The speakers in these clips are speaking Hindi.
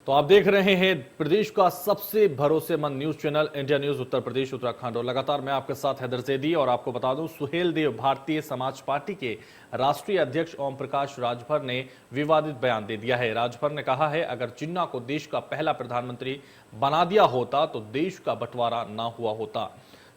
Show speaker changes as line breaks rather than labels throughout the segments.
तो आप देख रहे हैं प्रदेश का सबसे भरोसेमंद news channel India news Uttar Pradesh Uttarakhand और लगातार मैं आपके साथ हैदर जैदी। और आपको बता दूं, सुहेल देव भारतीय समाज पार्टी के राष्ट्रीय अध्यक्ष ओम प्रकाश राजभर ने विवादित बयान दे दिया है। राजभर ने कहा है, अगर जिन्ना को देश का पहला प्रधानमंत्री बना दिया होता तो देश का बंटवारा ना हुआ होता।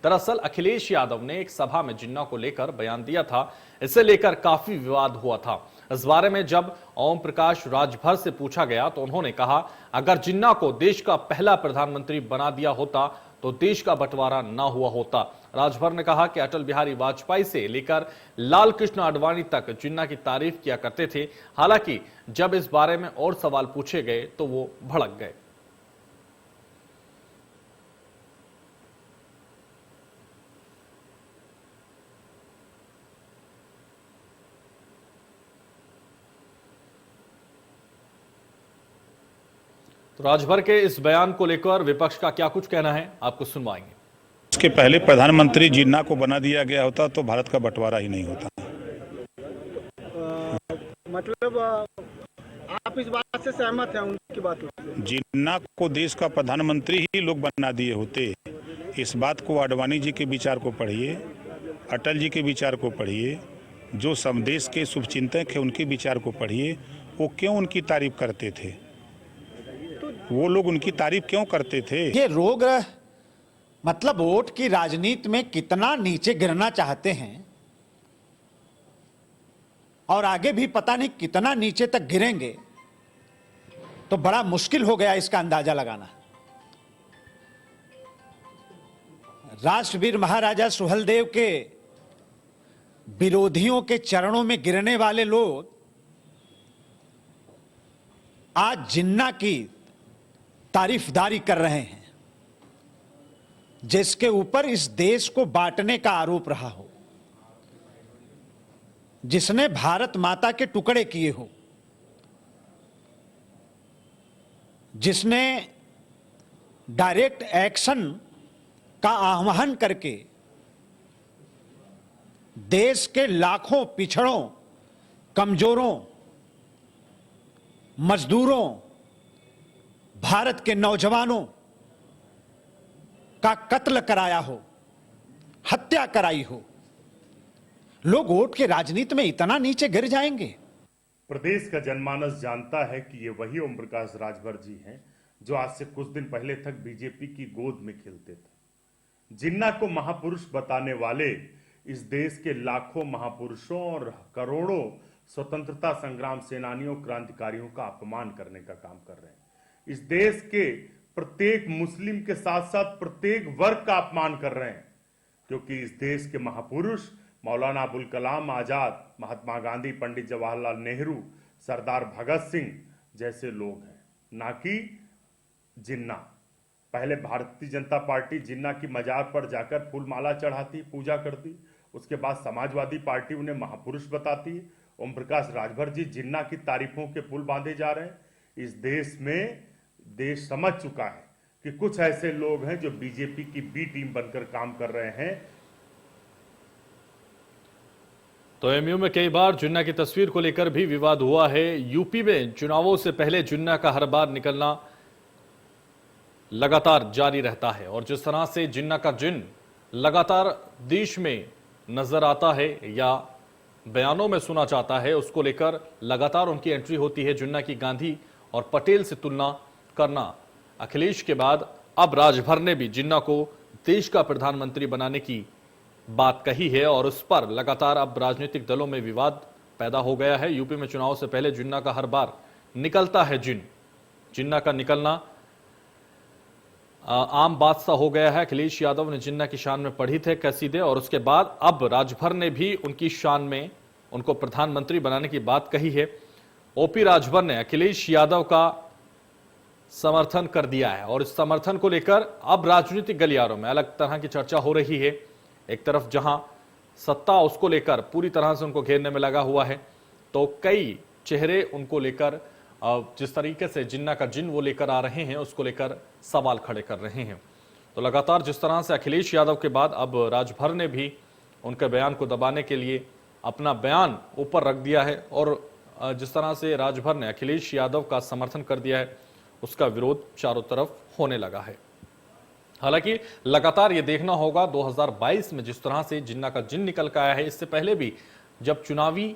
दरअसल अखिलेश यादव ने एक सभा में जिन्ना को लेकर बयान दिया था। इसे लेकर काफी विवाद हुआ था। इस बारे में जब ओम प्रकाश राजभर से पूछा गया तो उन्होंने कहा, अगर जिन्ना को देश का पहला प्रधानमंत्री बना दिया होता तो देश का बंटवारा ना हुआ होता। राजभर ने कहा कि अटल बिहारी वाजपेयी से लेकर लाल कृष्ण आडवाणी तक जिन्ना की तारीफ किया करते थे। हालांकि जब इस बारे में और सवाल पूछे गए तो वो भड़क गए। तो राजभर के इस बयान को लेकर विपक्ष का क्या कुछ कहना है, आपको सुनवाएंगे।
इसके पहले प्रधानमंत्री जिन्ना को बना दिया गया होता तो भारत का बंटवारा ही नहीं होता।
मतलब आप इस बात से सहमत हैं उनकी बात से?
जिन्ना को देश का प्रधानमंत्री ही लोग बना दिए होते। इस बात को आडवाणी जी के विचार को पढ़िए, अटल जी के विचार को पढ़िए, जो समदेश के शुभचिंतक है उनके विचार को पढ़िए। वो क्यों उनकी तारीफ करते थे? वो लोग उनकी तारीफ क्यों करते थे?
ये रोग मतलब वोट की राजनीति में कितना नीचे गिरना चाहते हैं और आगे भी पता नहीं कितना नीचे तक गिरेंगे, तो बड़ा मुश्किल हो गया इसका अंदाजा लगाना। राष्ट्रवीर महाराजा सुहेलदेव के विरोधियों के चरणों में गिरने वाले लोग आज जिन्ना की तारीफदारी कर रहे हैं, जिसके ऊपर इस देश को बांटने का आरोप रहा हो, जिसने भारत माता के टुकड़े किए हो, जिसने डायरेक्ट एक्शन का आह्वान करके देश के लाखों पिछड़ों, कमजोरों, मजदूरों, भारत के नौजवानों का कत्ल कराया हो, हत्या कराई हो। लोग वोट के राजनीति में इतना नीचे गिर जाएंगे?
प्रदेश का जनमानस जानता है कि ये वही ओम प्रकाश राजभर जी हैं जो आज से कुछ दिन पहले तक बीजेपी की गोद में खेलते थे। जिन्ना को महापुरुष बताने वाले इस देश के लाखों महापुरुषों और करोड़ों स्वतंत्रता संग्राम सेनानियों, क्रांतिकारियों का अपमान करने का काम कर रहे हैं। इस देश के प्रत्येक मुस्लिम के साथ साथ प्रत्येक वर्ग का अपमान कर रहे हैं, क्योंकि इस देश के महापुरुष मौलाना अबुल कलाम आजाद, महात्मा गांधी, पंडित जवाहरलाल नेहरू, सरदार भगत सिंह जैसे लोग हैं, ना कि जिन्ना। पहले भारतीय जनता पार्टी जिन्ना की मजार पर जाकर फूलमाला चढ़ाती, पूजा करती, उसके बाद समाजवादी पार्टी उन्हें महापुरुष बताती है। ओम प्रकाश राजभर जी जिन्ना की तारीफों के पुल बांधे जा रहे हैं। इस देश में देश समझ चुका है कि कुछ ऐसे लोग हैं जो बीजेपी की बी टीम बनकर काम कर रहे हैं।
तो एमयू में कई बार जिन्ना की तस्वीर को लेकर भी विवाद हुआ है। यूपी में चुनावों से पहले जिन्ना का हर बार निकलना लगातार जारी रहता है और जिस तरह से जिन्ना का जिन्न लगातार देश में नजर आता है या बयानों में सुना जाता है, उसको लेकर लगातार उनकी एंट्री होती है। जिन्ना की गांधी और पटेल से तुलना करना अखिलेश के बाद अब राजभर ने भी जिन्ना को देश का प्रधानमंत्री बनाने की बात कही है और उस पर लगातार अब राजनीतिक दलों में विवाद पैदा हो गया है। यूपी में चुनाव से पहले जिन्ना का हर बार निकलता है जिन्ना का निकलना आम बात सा हो गया है। अखिलेश यादव ने जिन्ना की शान में पढ़ी थे कसीदे और उसके बाद अब राजभर ने भी उनकी शान में उनको प्रधानमंत्री बनाने की बात कही है। ओपी राजभर ने अखिलेश यादव का समर्थन कर दिया है और इस समर्थन को लेकर अब राजनीतिक गलियारों में अलग तरह की चर्चा हो रही है। एक तरफ जहां सत्ता उसको लेकर पूरी तरह से उनको घेरने में लगा हुआ है, तो कई चेहरे उनको लेकर जिस तरीके से जिन्ना का जिन्न वो लेकर आ रहे हैं उसको लेकर सवाल खड़े कर रहे हैं। तो लगातार जिस तरह से अखिलेश यादव के बाद अब राजभर ने भी उनके बयान को दबाने के लिए अपना बयान ऊपर रख दिया है और जिस तरह से राजभर ने अखिलेश यादव का समर्थन कर दिया है, उसका विरोध चारों तरफ होने लगा है। हालांकि लगातार ये देखना होगा 2022 में जिस तरह से जिन्ना का जिन निकल कर आया है, इससे पहले भी जब चुनावी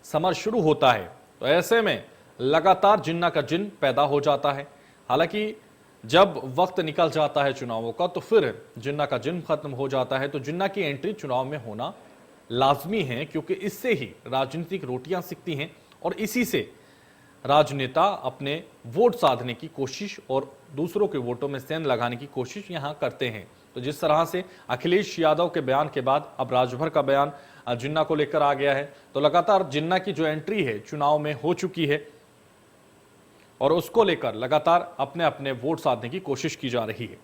समर शुरू होता है तो ऐसे में लगातार जिन्ना का जिन पैदा हो जाता है। हालांकि जब वक्त निकल जाता है चुनावों का तो फिर जिन्ना का जिन खत्म हो जाता है। तो जिन्ना की एंट्री चुनाव में होना लाजमी है, क्योंकि इससे ही राजनीतिक रोटियां सिकती हैं और इसी से राजनेता अपने वोट साधने की कोशिश और दूसरों के वोटों में सेंध लगाने की कोशिश यहां करते हैं। तो जिस तरह से अखिलेश यादव के बयान के बाद अब राजभर का बयान जिन्ना को लेकर आ गया है, तो लगातार जिन्ना की जो एंट्री है चुनाव में हो चुकी है और उसको लेकर लगातार अपने अपने वोट साधने की कोशिश की जा रही है।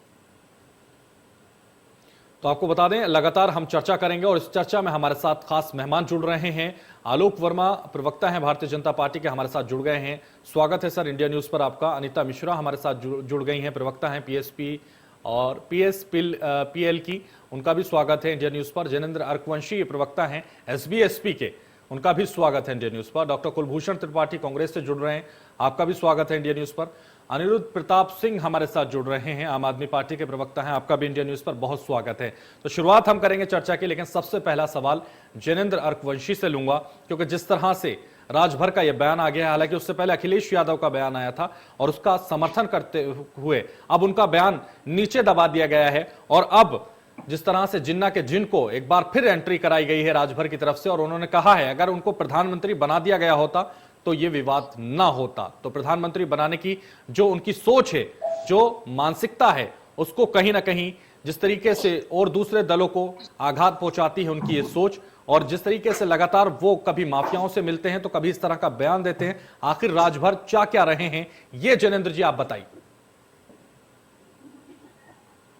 तो आपको बता दें, लगातार हम चर्चा करेंगे और इस चर्चा में हमारे साथ खास मेहमान जुड़ रहे हैं। आलोक वर्मा प्रवक्ता हैं भारतीय जनता पार्टी के, हमारे साथ जुड़ गए हैं। स्वागत है सर इंडिया न्यूज पर आपका। अनीता मिश्रा हमारे साथ जुड़ गई हैं, प्रवक्ता हैं पीएसपी और पीएल की, उनका भी स्वागत है इंडिया न्यूज पर। जैनेंद्र अर्कवंशी प्रवक्ता हैं एसबीएसपी के, उनका भी स्वागत है इंडिया न्यूज पर। डॉक्टर कुलभूषण त्रिपाठी कांग्रेस से जुड़ रहे हैं, आपका भी स्वागत है इंडिया न्यूज पर। अनिरुद्ध प्रताप सिंह हमारे साथ जुड़ रहे हैं, आम आदमी पार्टी के प्रवक्ता हैं, आपका भी इंडिया न्यूज पर बहुत स्वागत है। तो शुरुआत हम करेंगे चर्चा की, लेकिन सबसे पहला सवाल जैनेंद्र अर्कवंशी से लूंगा, क्योंकि जिस तरह से राजभर का यह बयान आ गया है, हालांकि उससे पहले अखिलेश यादव का बयान आया था और उसका समर्थन करते हुए अब उनका बयान नीचे दबा दिया गया है और अब जिस तरह से जिन्ना के जिन को एक बार फिर एंट्री कराई गई है राजभर की तरफ से और उन्होंने कहा है अगर उनको प्रधानमंत्री बना दिया गया होता तो ये विवाद ना होता। तो प्रधानमंत्री बनाने की जो उनकी सोच है, जो मानसिकता है, उसको कहीं ना कहीं जिस तरीके से और दूसरे दलों को आघात पहुंचाती है उनकी ये सोच, और जिस तरीके से लगातार वो कभी माफियाओं से मिलते हैं तो कभी इस तरह का बयान देते हैं, आखिर राजभर चाह क्या रहे हैं, ये जैनेंद्र जी आप बताइए।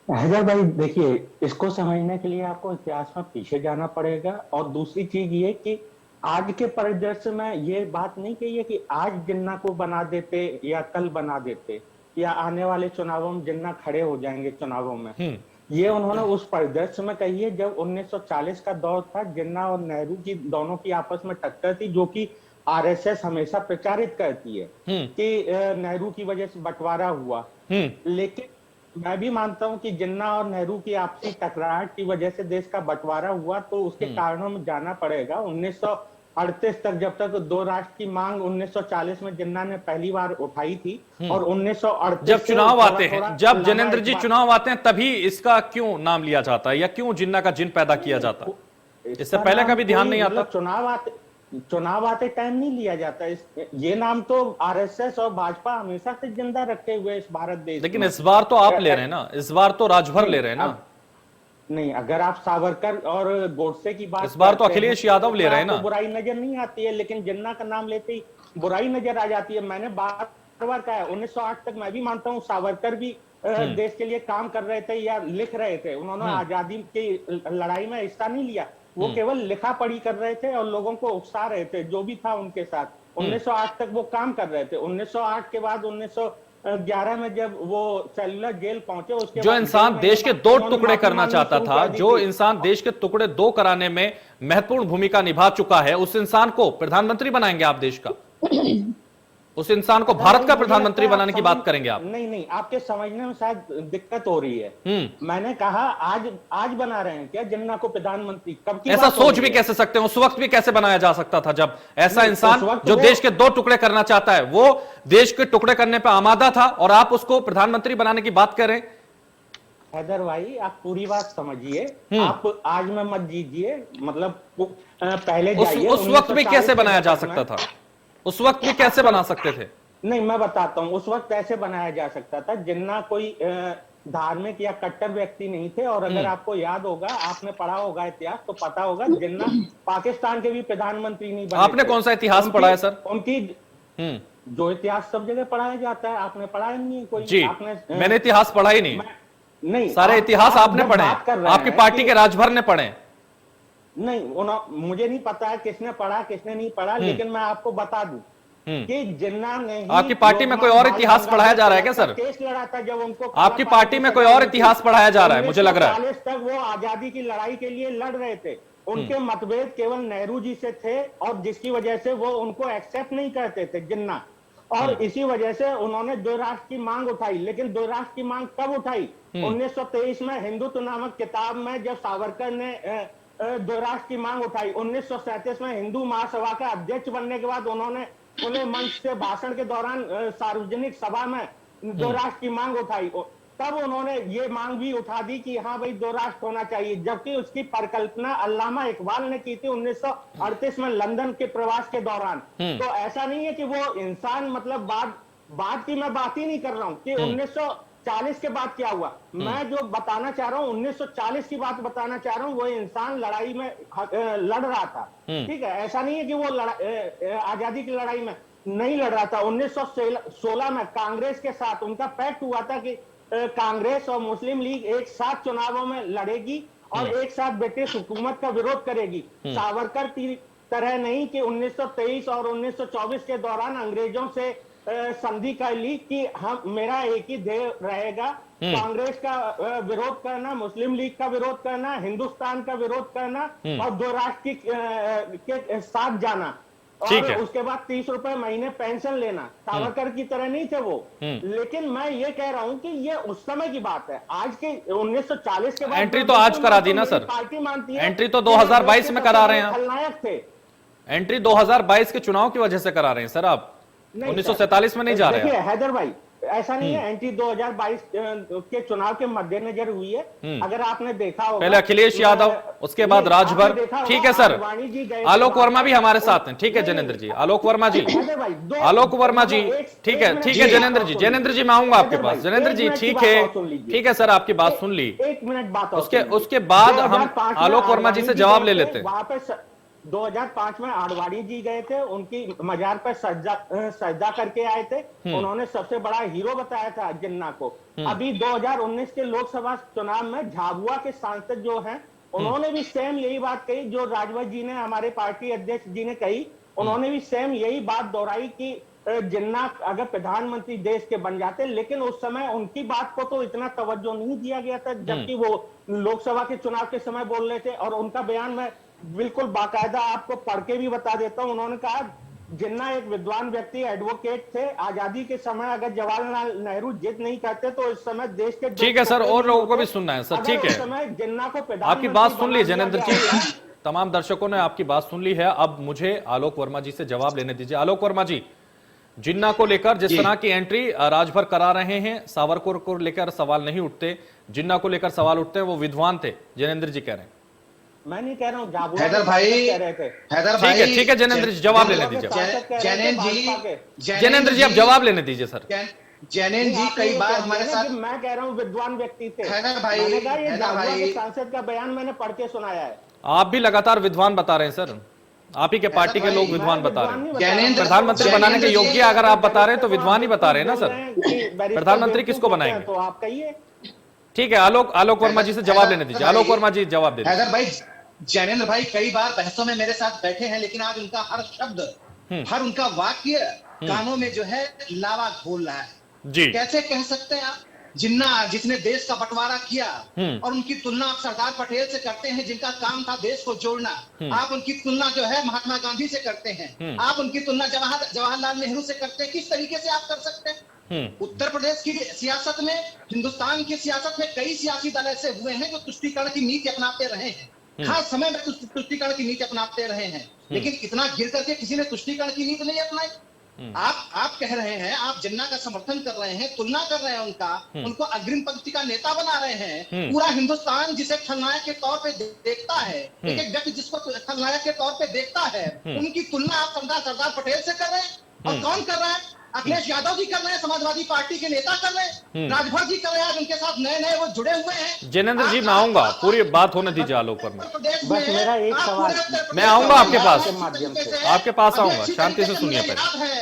हैदर भाई देखिए, इसको समझने के लिए आपको इतिहास में पीछे जाना पड़ेगा और दूसरी चीज ये कि आज के परिदृश्य में ये बात नहीं कही है कि आज जिन्ना को बना देते या कल बना देते या आने वाले चुनावों में जिन्ना खड़े हो जाएंगे चुनावों में। ये उन्होंने उस परिदृश्य में कही है जब 1940 का दौर था, जिन्ना और नेहरू की दोनों की आपस में टक्कर थी, जो कि आरएसएस हमेशा प्रचारित करती है कि नेहरू की वजह से बंटवारा हुआ। लेकिन मैं भी मानता हूं कि जिन्ना और नेहरू की आपसी टकराहट की वजह से देश का बंटवारा हुआ, तो उसके कारणों में जाना पड़ेगा। 1938 तक जब तक दो राष्ट्र की मांग 1940 में जिन्ना ने पहली बार उठाई थी और 1938
जब चुनाव आते हैं, जब जैनेंद्र जी चुनाव आते हैं, तभी इसका क्यों नाम लिया जाता है या क्यों जिन्ना का जिन पैदा किया जाता है? इससे पहले कभी ध्यान नहीं आता?
चुनाव आते टाइम नहीं लिया जाता। ये नाम तो आरएसएस और भाजपा हमेशा से जिंदा रखे हुए इस भारत देश।
लेकिन इस बार तो आप ले रहे हैं ना, इस बार तो राजभर ले रहे हैं ना।
नहीं, अगर आप सावरकर और गोडसे की बात,
इस बार तो अखिलेश यादव ले रहे हैं ना।
बुराई नजर नहीं आती है, लेकिन जिन्ना का नाम लेते ही बुराई नजर आ जाती है। मैंने बार बार कहा है, 1908 तक मैं भी मानता हूँ सावरकर भी देश के लिए काम कर रहे थे या लिख रहे थे। उन्होंने आजादी की लड़ाई में हिस्सा नहीं लिया, वो केवल लिखा पढ़ी कर रहे थे और लोगों को उकसा रहे थे, जो भी था उनके साथ। 1908 तक वो काम कर रहे थे। 1908 के बाद 1911 में जब वो सेलुलर जेल पहुंचे, उसके
जो इंसान देश के दो टुकड़े करना चाहता था, जो इंसान देश के टुकड़े दो कराने में महत्वपूर्ण भूमिका निभा चुका है, उस इंसान को प्रधानमंत्री बनाएंगे आप देश का? उस इंसान को भारत का प्रधानमंत्री बनाने की बात करेंगे आप?
नहीं, आपके समझने में शायद दिक्कत हो रही है। मैंने कहा आज बना रहे हैं क्या जिन्ना को प्रधानमंत्री? कब की
ऐसा सोच भी कैसे सकते हैं? उस वक्त भी कैसे बनाया जा सकता था जब ऐसा इंसान जो देश के दो टुकड़े करना चाहता है, वो देश के टुकड़े करने पर आमादा था और आप उसको प्रधानमंत्री बनाने की बात कर रहे हैं?
हैदर भाई, आप पूरी बात समझिए, आप आज में मत जीजिए। मतलब पहले जाइए,
उस वक्त भी कैसे बनाया जा सकता था? उस वक्त भी कैसे बना सकते थे?
नहीं, मैं बताता हूँ उस वक्त कैसे बनाया जा सकता था। जिन्ना कोई धार्मिक या कट्टर व्यक्ति नहीं थे, और अगर आपको याद होगा, आपने पढ़ा होगा इतिहास, तो पता होगा जिन्ना पाकिस्तान के भी प्रधानमंत्री नहीं बने।
आपने कौन सा इतिहास पढ़ा है सर?
उनकी जो इतिहास सब जगह पढ़ाया जाता है, आपने पढ़ा ही नहीं कोई?
जी, मैंने इतिहास पढ़ा ही नहीं।
नहीं,
सारे इतिहास आपने पढ़े, आपकी पार्टी के राजभर ने पढ़े।
नहीं, मुझे नहीं पता है किसने पढ़ा किसने नहीं पढ़ा, लेकिन मैं आपको बता दूं कि जिन्ना ने,
आपकी पार्टी में कोई और इतिहास पढ़ाया जा रहा है क्या सर?
केस लड़ा था जब उनको,
आपकी पार्टी में कोई और इतिहास पढ़ाया जा रहा है, मुझे लग रहा है।
1940 तक वो आजादी की लड़ाई के लिए लड़ रहे थे। उनके मतभेद केवल नेहरू जी से थे, और जिसकी वजह से वो उनको एक्सेप्ट नहीं करते थे जिन्ना। और इसी वजह से उन्होंने 2 राष्ट्र की मांग उठाई। लेकिन 2 राष्ट्र की मांग कब उठाई? 1923 में हिंदुत्व नामक किताब में जब सावरकर ने 2 राष्ट्र की मांग उठाई। 1937 में हिंदू महासभा का अध्यक्ष बनने के बाद उन्होंने खुले मंच से भाषण के दौरान सार्वजनिक सभा में 2 राष्ट्र की मांग उठाई। तब उन्होंने ये मांग भी उठा दी कि हाँ भाई 2 राष्ट्र होना चाहिए, जबकि उसकी परिकल्पना अल्लामा इकबाल ने की थी 1938 में लंदन के प्रवास के दौरान। तो ऐसा नहीं है कि वो इंसान मतलब बाद की मैं बात ही नहीं कर रहा हूँ कि 1940 के बाद क्या हुआ। मैं जो बताना चाह रहा हूँ 1940 की बात बताना चाह रहा हूँ। वो इंसान लड़ाई में लड़ रहा था, ठीक है। ऐसा नहीं है कि वो आजादी की लड़ाई में नहीं लड़ रहा था। 1916 में कांग्रेस के साथ उनका पैक्ट हुआ था कि कांग्रेस और मुस्लिम लीग एक साथ चुनावों में लड़ेगी और एक साथ ब्रिटिश हुकूमत का विरोध करेगी। सावरकर की तरह नहीं कि 1923 और 1924 के दौरान अंग्रेजों से संधि कर ली कि हम मेरा एक ही ध्येय रहेगा, कांग्रेस का विरोध करना, मुस्लिम लीग का विरोध करना, हिंदुस्तान का विरोध करना और 2 राष्ट्र के साथ जाना। और उसके बाद 30 रुपए महीने पेंशन लेना। सावरकर की तरह नहीं थे वो। लेकिन मैं ये कह रहा हूं कि ये उस समय की बात है। आज के 1940 के बाद
एंट्री तो आज करा दी ना सर,
पार्टी मानती है।
एंट्री तो 2022 में करा रहे हैं आप।
खलनायक थे।
एंट्री 2022 के चुनाव की वजह से करा रहे हैं सर आप, 1947 में नहीं जा रहे हैं।
हैदर भाई ऐसा नहीं है, एंट्री 2022 के चुनाव के मद्देनजर हुई है। अगर आपने देखा होगा
पहले अखिलेश यादव, उसके बाद राजभर। ठीक है सर, आलोक वर्मा भी हमारे साथ हैं। ठीक है जनेंद्र जी, आलोक वर्मा जी, आलोक वर्मा जी, ठीक है जनेंद्र जी, जनेंद्र जी मैं आऊंगा आपके पास। जनेंद्र जी ठीक है सर, आपकी बात सुन ली।
1 मिनट बात,
उसके बाद हम आलोक वर्मा जी से जवाब ले लेते हैं।
वहां पे 2005 में आडवाणी जी गए थे, उनकी मजार पर सजदा करके आए थे। उन्होंने सबसे बड़ा हीरो बताया था जिन्ना को। अभी 2019 के लोकसभा चुनाव में झाबुआ के सांसद जो हैं, उन्होंने भी सेम यही बात कही जो राजभर जी ने, हमारे पार्टी अध्यक्ष जी ने कही। उन्होंने भी सेम यही बात दोहराई कि जिन्ना अगर प्रधानमंत्री देश के बन जाते। लेकिन उस समय उनकी बात को तो इतना तवज्जो नहीं दिया गया था, जबकि वो लोकसभा के चुनाव के समय बोल रहे थे। और उनका बयान मैं बिल्कुल बाकायदा आपको पढ़ के भी बता देता हूं। उन्होंने कहा जिन्ना एक विद्वान व्यक्ति, एडवोकेट थे। आजादी के समय अगर जवाहरलाल नेहरू जिद नहीं करते तो इस समय देश के,
ठीक है सर, और लोगों को भी सुनना है सर। ठीक है,
समय जिन्ना को
आपकी बात सुन ली जनेंद्र जी, तमाम दर्शकों ने आपकी बात सुन ली है। अब मुझे आलोक वर्मा जी से जवाब लेने दीजिए। आलोक वर्मा जी, जिन्ना को लेकर जिस तरह की एंट्री राजभर करा रहे हैं, सावरकर को लेकर सवाल नहीं उठते, जिन्ना को लेकर सवाल उठते हैं। वो विद्वान थे, जनेंद्र जी कह रहे हैं।
मैं नहीं कह रहा हूँ,
हैदर भाई
कह रहे थे।
ठीक है जनेंद्र जी, जवाब लेने दीजिए। जनेंद्र जी आप जवाब लेने दीजिए सर।
जैनेन्द्र जी कई बार हमारे साथ,
मैं कह रहा हूँ विद्वान व्यक्ति थे।
हैदर भाई,
सांसद का बयान मैंने पढ़ के सुनाया है।
आप भी लगातार विद्वान बता रहे हैं सर, आप ही के पार्टी के लोग विद्वान बता रहे हैं। प्रधानमंत्री बनाने के योग्य अगर आप बता रहे हैं तो विद्वान ही बता रहे हैं ना सर। प्रधानमंत्री किसको बनाएंगे?
तो आप कहिए।
ठीक है, आलोक वर्मा जी से जवाब लेने दीजिए। आलोक वर्मा जी जवाब दे।
हैदर भाई, जैनेन्द्र भाई कई बार बहसों में मेरे साथ बैठे हैं, लेकिन आज उनका हर शब्द, हर उनका वाक्य कानों में जो है लावा घोल रहा है
जी।
कैसे कह सकते हैं आप, जिन्ना जिसने देश का बंटवारा किया और उनकी तुलना आप सरदार पटेल से करते हैं जिनका काम था देश को जोड़ना। आप उनकी तुलना जो है महात्मा गांधी से करते हैं, आप उनकी तुलना जवाहरलाल नेहरू से करते हैं। किस तरीके से आप कर सकते हैं? उत्तर प्रदेश की सियासत में, हिंदुस्तान की सियासत में कई सियासी दल ऐसे हुए हैं जो तुष्टीकरण की नीति अपनाते रहे हैं, खास समय में तुष्टीकरण की नीति अपनाते रहे हैं, लेकिन इतना गिर करके किसी ने तुष्टीकरण की नीति नहीं अपनाई। आप कह रहे हैं, आप जिन्ना का समर्थन कर रहे हैं, तुलना कर रहे हैं उनको अग्रिम पंक्ति का नेता बना रहे हैं। पूरा हिंदुस्तान जिसे खलनायक के तौर पे देखता है, एक एक व्यक्ति जिसको खलनायक के तौर पे देखता है, उनकी तुलना आप सरदार पटेल से कर रहे हैं। और कौन कर रहा है? अखिलेश यादव जी कर रहे हैं, समाजवादी पार्टी के नेता कर रहे हैं, राजभर जी कर रहे हैं, उनके साथ नए वो जुड़े हुए हैं।
जनेंद्र जी मैं आऊंगा, पूरी बात होने दीजिए आलोक वर्मा।
बस मेरा एक सवाल,
मैं आऊंगा आपके पास, आपके पास आऊंगा, शांति से सुनिए पहले।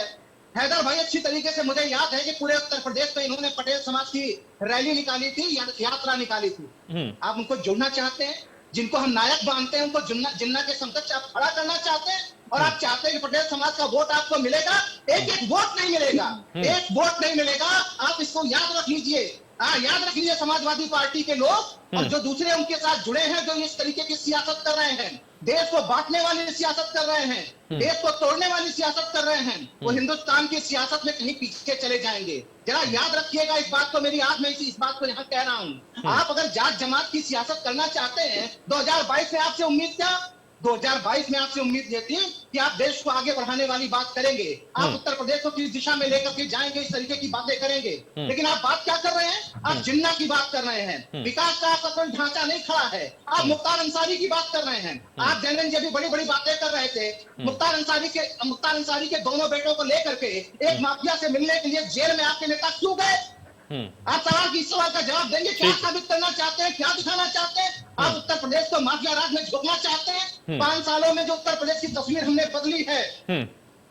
हैदर भाई अच्छी तरीके से मुझे याद है कि पूरे उत्तर प्रदेश में इन्होंने पटेल समाज की रैली निकाली थी, यात्रा निकाली थी। आप उनको जोड़ना चाहते हैं, जिनको हम नायक मानते हैं, उनको जिन्ना के समकक्ष आप खड़ा करना चाहते हैं, और आप चाहते हैं कि पटेल समाज का वोट आपको मिलेगा। एक वोट नहीं मिलेगा, एक वोट नहीं मिलेगा। आप इसको याद रख लीजिए, याद रख लीजिए समाजवादी पार्टी के लोग और जो दूसरे उनके साथ जुड़े हैं, जो इस तरीके की सियासत कर रहे हैं। देश को बांटने वाली सियासत कर रहे हैं, देश को तोड़ने वाली सियासत कर रहे हैं, वो हिंदुस्तान की सियासत में कहीं पीछे चले जाएंगे। जरा याद रखिएगा इस बात को, मेरी आंख में इस बात को यहाँ कह रहा हूँ। आप अगर जात जमात की सियासत करना चाहते हैं, 2022 में आपसे उम्मीद क्या, 2022 में आपसे उम्मीद ये थी कि आप देश को आगे बढ़ाने वाली बात करेंगे, आप उत्तर प्रदेश को किस दिशा में लेकर के जाएंगे, इस तरीके की बातें करेंगे। लेकिन आप बात क्या कर रहे हैं, आप जिन्ना की बात कर रहे हैं, विकास का आपका कोई ढांचा नहीं खड़ा है। आप मुख्तार अंसारी की बात कर रहे हैं, आप जनरल जी भी बड़ी बड़ी बातें कर रहे थे। मुख्तार अंसारी के दोनों बेटों को लेकर के एक माफिया से मिलने के लिए जेल में आपके नेता क्यों गए? आप इस सवाल का जवाब देंगे। क्या साबित करना चाहते हैं, क्या दिखाना चाहते हैं? आप उत्तर प्रदेश को माफिया राज में झोंकना चाहते हैं? 5 सालों में जो उत्तर प्रदेश की तस्वीर हमने बदली है,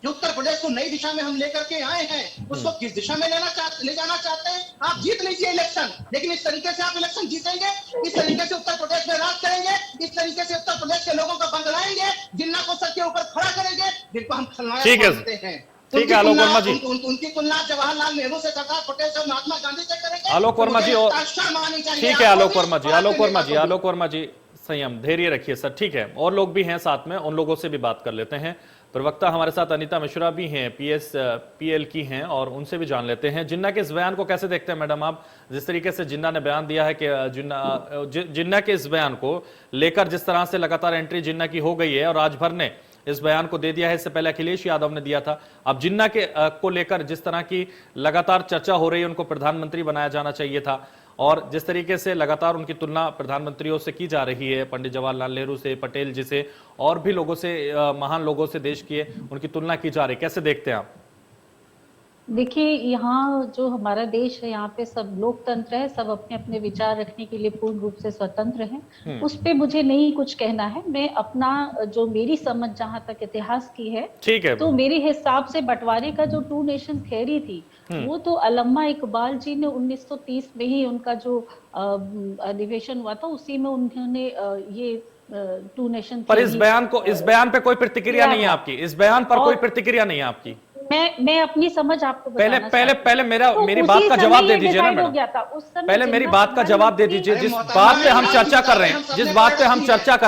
जो उत्तर प्रदेश को नई दिशा में हम लेकर के आए हैं, उसको किस दिशा में ले जाना चाहते हैं? आप जीत लीजिए इलेक्शन, लेकिन इस तरीके से आप इलेक्शन जीतेंगे, इस तरीके से उत्तर प्रदेश में राज करेंगे, इस तरीके से उत्तर प्रदेश के लोगों को बंदलाएंगे, जिन्ना को सर के ऊपर खड़ा करेंगे, जिनको हम खलनायक मानते हैं।
ठीक है आलोक वर्मा जी,
उनकी तुलना जवाहरलाल नेहरू से, सरदार पटेल से, महात्मा गांधी से करेंगे।
आलोक वर्मा जी, और ठीक है आलोक वर्मा जी संयम धैर्य रखिए सर, ठीक है। और लोग भी हैं साथ में, उन लोगों से भी बात कर लेते हैं। प्रवक्ता हमारे साथ अनीता मिश्रा भी हैं, PSPL की हैं, और उनसे भी जान लेते हैं। जिन्ना के इस बयान को कैसे देखते हैं मैडम आप? जिस तरीके से जिन्ना ने बयान दिया है कि जिन्ना के इस बयान को लेकर जिस तरह से लगातार एंट्री जिन्ना की हो गई है, और राजभर ने इस बयान को दे दिया है, इससे पहले अखिलेश यादव ने दिया था। अब जिन्ना के को लेकर जिस तरह की लगातार चर्चा हो रही है, उनको प्रधानमंत्री बनाया जाना चाहिए था, और जिस तरीके से लगातार उनकी तुलना प्रधानमंत्रियों से की जा रही है, पंडित जवाहरलाल नेहरू से, पटेल जी से, और भी लोगों से, महान लोगों से देश की उनकी तुलना की जा रही है, कैसे देखते हैं आप?
देखिए, यहाँ जो हमारा देश है, यहाँ पे सब लोकतंत्र है, सब अपने अपने विचार रखने के लिए पूर्ण रूप से स्वतंत्र हैं। उस पे मुझे नहीं कुछ कहना है। मैं अपना जो मेरी समझ जहाँ तक इतिहास की है, ठीक है, तो मेरे हिसाब से बंटवारे का जो 2 नेशन थ्योरी थी, वो तो अल्लामा इकबाल जी ने 1930 में ही उनका जो अधिवेशन हुआ था, उसी में उन्होंने ये 2 नेशन।
पर इस बयान पे कोई प्रतिक्रिया नहीं है आपकी? इस बयान पर कोई प्रतिक्रिया नहीं है आपकी?
मैं अपनी समझ आपको
पहले मेरी बात का जवाब दे दीजिए ना मैडम। पहले मेरी बात का जवाब दे दीजिए। जिस बात पे हम चर्चा कर